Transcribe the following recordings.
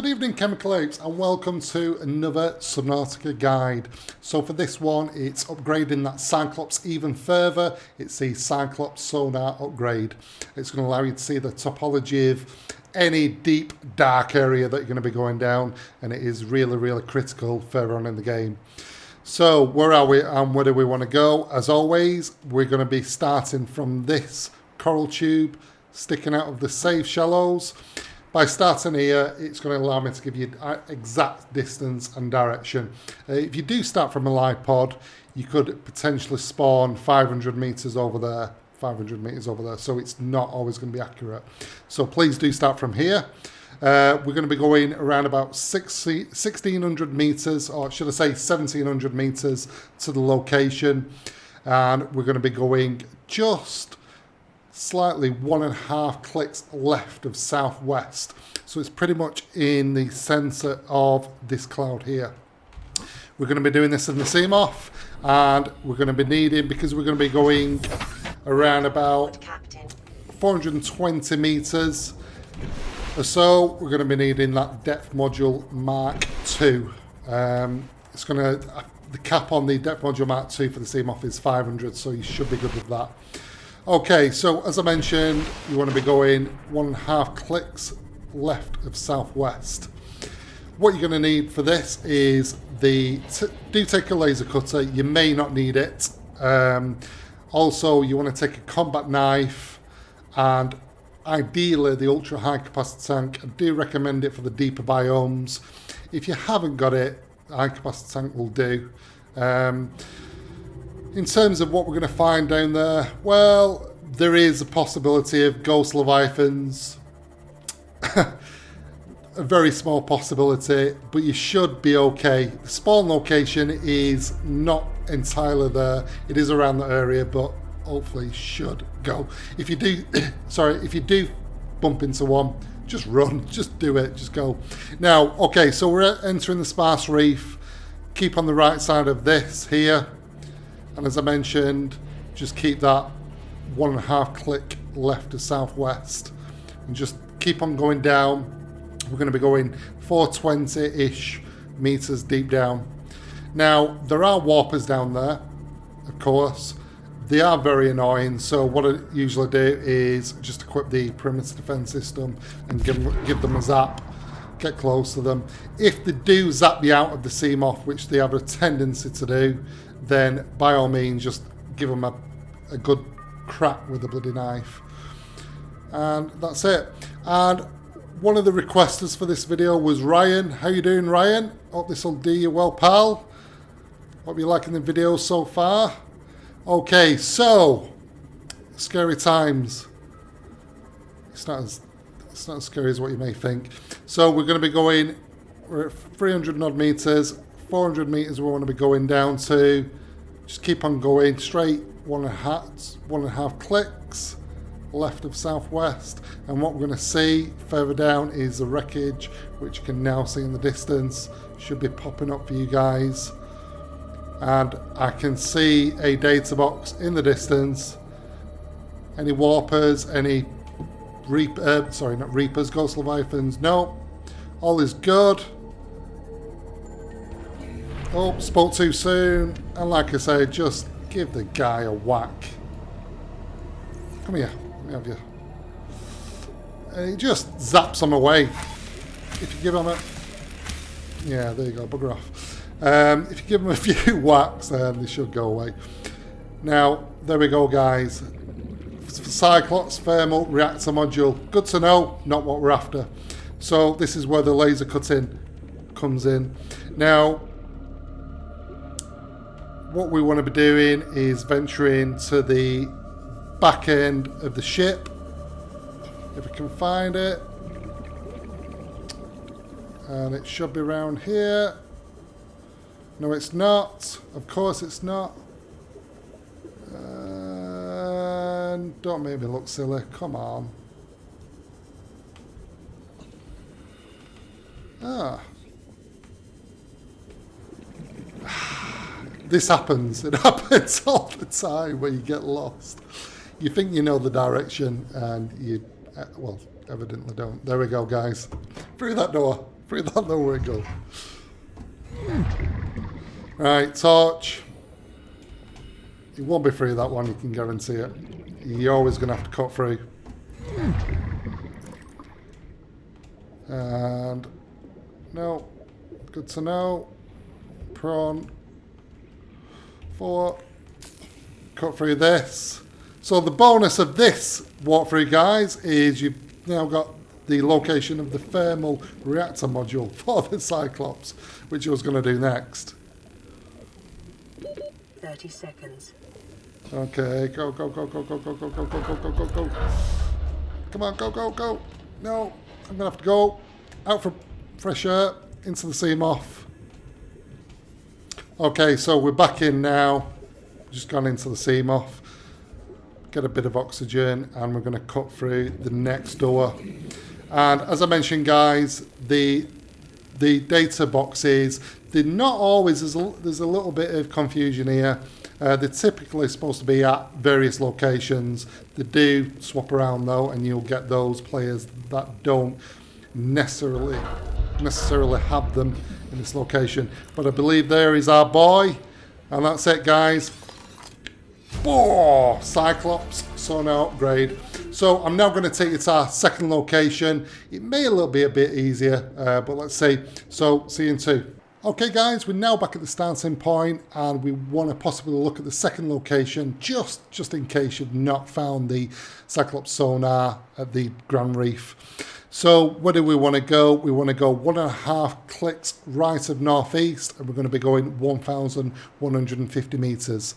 evening, Chemical Apes, and welcome to another Subnautica guide. So for this one, it's upgrading that Cyclops even further. It's the Cyclops Sonar Upgrade. It's going to allow you to see the topology of any deep, dark area that you're going to be going down, and it is really, really critical further on in the game. So where are we and where do we want to go? As always, we're going to be starting from this coral tube sticking out of the safe shallows. By starting here, it's going to allow me to give you exact distance and direction. If you do start from a live pod, you could potentially spawn 500 meters over there, 500 meters over there, so it's not always going to be accurate. So please do start from here. We're going to be going around about 1600 meters, or should I say 1700 meters to the location, and we're going to be going just slightly 1.5 clicks left of southwest, so it's pretty much in the center of this cloud here. We're going to be doing this in the seam-off, and we're going to be needing, because we're going to be going around about 420 meters or so, we're going to be needing that depth module Mark II. It's going to, the cap on the depth module Mark II for the seam-off is 500, so you should be good with that. Okay, so as I mentioned, you want to be going 1.5 clicks left of southwest. What you're going to need for this is do take a laser cutter. You may not need it. Also, you want to take a combat knife and ideally the ultra high capacity tank. I do recommend it for the deeper biomes. If you haven't got it, the high capacity tank will do. In terms of what we're going to find down there, well, there is a possibility of ghost leviathans. A very small possibility, but you should be okay. The spawn location is not entirely there. It is around the area, but hopefully should go. If you do, if you do bump into one, just run, just do it, just go. Now, okay, so we're entering the sparse reef. Keep on the right side of this here. And as I mentioned, just keep that 1.5 click left to southwest and just keep on going down. We're going to be going 420-ish meters deep down. Now, there are warpers down there, of course. They are very annoying, so what I usually do is just equip the perimeter defense system and give them a zap. Get close to them. If they do zap you out of the seam-off, which they have a tendency to do, then by all means just give them a good crack with the bloody knife. And that's it. And one of the requesters for this video was Ryan. How you doing, Ryan? Hope this will do you well, pal. Hope you're liking the video so far. Okay, so scary times. It's not as scary as what you may think. So we're going to be going, we're at 300 odd meters, 400 meters we want to be going down to. Just keep on going straight, 1.5 clicks left of southwest, and what we're going to see further down is the wreckage, which you can now see in the distance. Should be popping up for you guys, and I can see a data box in the distance. Any warpers, any not reapers, ghost leviathans? No, all is good. Oh, spoke too soon. And like I say, just give the guy a whack. Come here, let me have you. And he just zaps him away. If you give him a... Yeah, there you go, bugger off. If you give him a few whacks, then they should go away. Now, there we go, guys. Cyclops thermal reactor module. Good to know, not what we're after. So this is where the laser cutting comes in. Now, what we want to be doing is venturing to the back end of the ship, if we can find it, and it should be around here. No, it's not. Of course it's not. And don't make me look silly. Come on. This happens. It happens all the time where you get lost. You think you know the direction and you, well, evidently don't. There we go, guys. Through that door. Free that little wiggle. Right, torch. It won't be free, that one, you can guarantee it. You're always going to have to cut through. And no, good to know. Prawn. 4. Cut through this. So the bonus of this walkthrough, guys, is you've now got the location of the thermal reactor module for the Cyclops, which I was going to do next. 30 seconds. Okay, go, go, go, go, go, go, go, go, go, go, go, go, go. Come on, go, go, go. No, I'm going to have to go out for fresh air, into the Seamoth. Okay, so we're back in now. Just gone into the Seamoth. Get a bit of oxygen, and we're going to cut through the next door. And as I mentioned, guys, the data boxes, they're not always, there's a little bit of confusion here. They're typically supposed to be at various locations. They do swap around though, and you'll get those players that don't necessarily have them in this location. But I believe there is our boy, and that's it, guys. Oh, Cyclops Sonar Upgrade. So I'm now going to take you to our second location. It may be a bit easier, but let's see. So see you in 2. Okay, guys, we're now back at the starting point, and we want to possibly look at the second location, just in case you've not found the Cyclops Sonar at the Grand Reef. So where do we want to go? We want to go 1.5 clicks right of northeast, and we're going to be going 1,150 meters.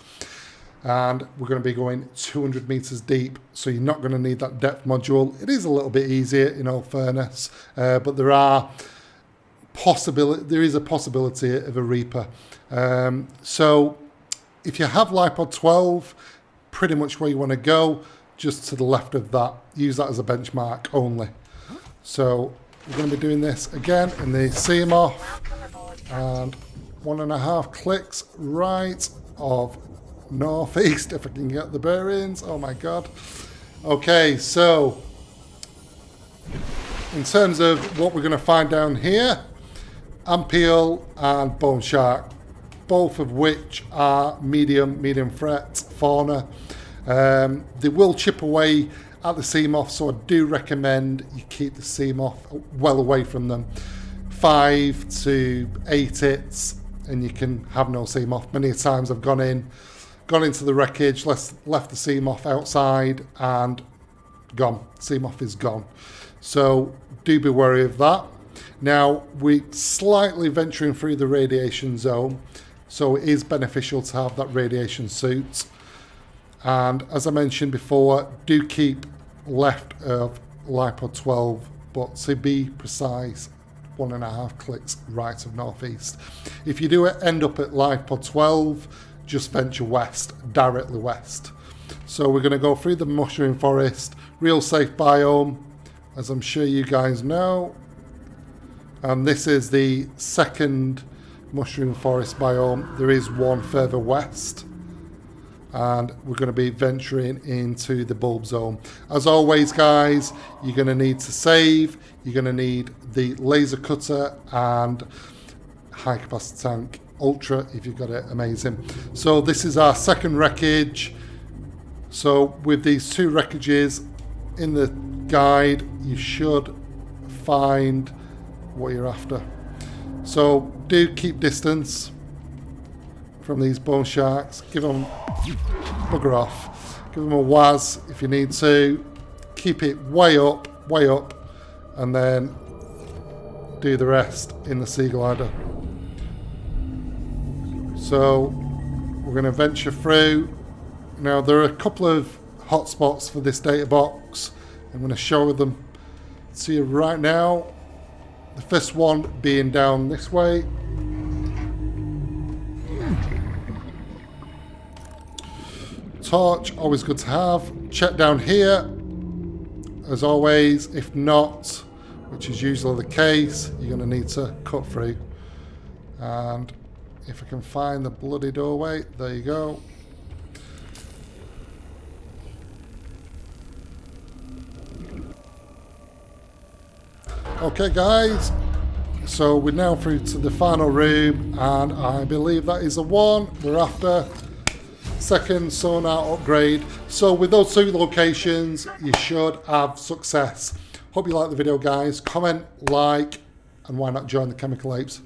And we're going to be going 200 meters deep, so you're not going to need that depth module. It is a little bit easier, in all fairness, but there is a possibility of a Reaper. So if you have Lipod 12, pretty much where you want to go, just to the left of that. Use that as a benchmark only. So we're going to be doing this again in the Seamoth, and 1.5 clicks right of northeast, if I can get the bearings. Oh my god. Okay, so in terms of what we're going to find down here, Ampiel and Bone Shark, both of which are medium threat fauna. They will chip away at the Seamoth, so I do recommend you keep the Seamoth well away from them. 5 to 8 hits and you can have no Seamoth. Many times I've gone into the wreckage, left the Seamoth outside, and gone. Seamoth is gone. So do be wary of that. Now, we're slightly venturing through the radiation zone, so it is beneficial to have that radiation suit. And as I mentioned before, do keep left of Lipod 12, but to be precise, 1.5 clicks right of northeast. If you do end up at Lipod 12, just venture west, directly west. So we're going to go through the mushroom forest, real safe biome, as I'm sure you guys know. And this is the second mushroom forest biome. There is one further west. And we're going to be venturing into the bulb zone. As always, guys, you're going to need to save. You're going to need the laser cutter and high capacity tank. Ultra, if you've got it, amazing. So this is our second wreckage. So with these 2 wreckages in the guide, you should find what you're after. So do keep distance from these bone sharks. Give them bugger off. Give them a waz if you need to. Keep it way up, and then do the rest in the sea glider. So we're going to venture through. Now there are a couple of hotspots for this data box. I'm going to show them to you right now. The first one being down this way. Torch, always good to have. Check down here, as always. If not, which is usually the case, you're going to need to cut through. And if I can find the bloody doorway, there you go. Okay, guys, So we're now through to the final room, and I believe that is a 1. We're after second sonar upgrade. So with those 2 locations, you should have success. Hope you like the video, guys. Comment, like, and why not join the Chemical Apes?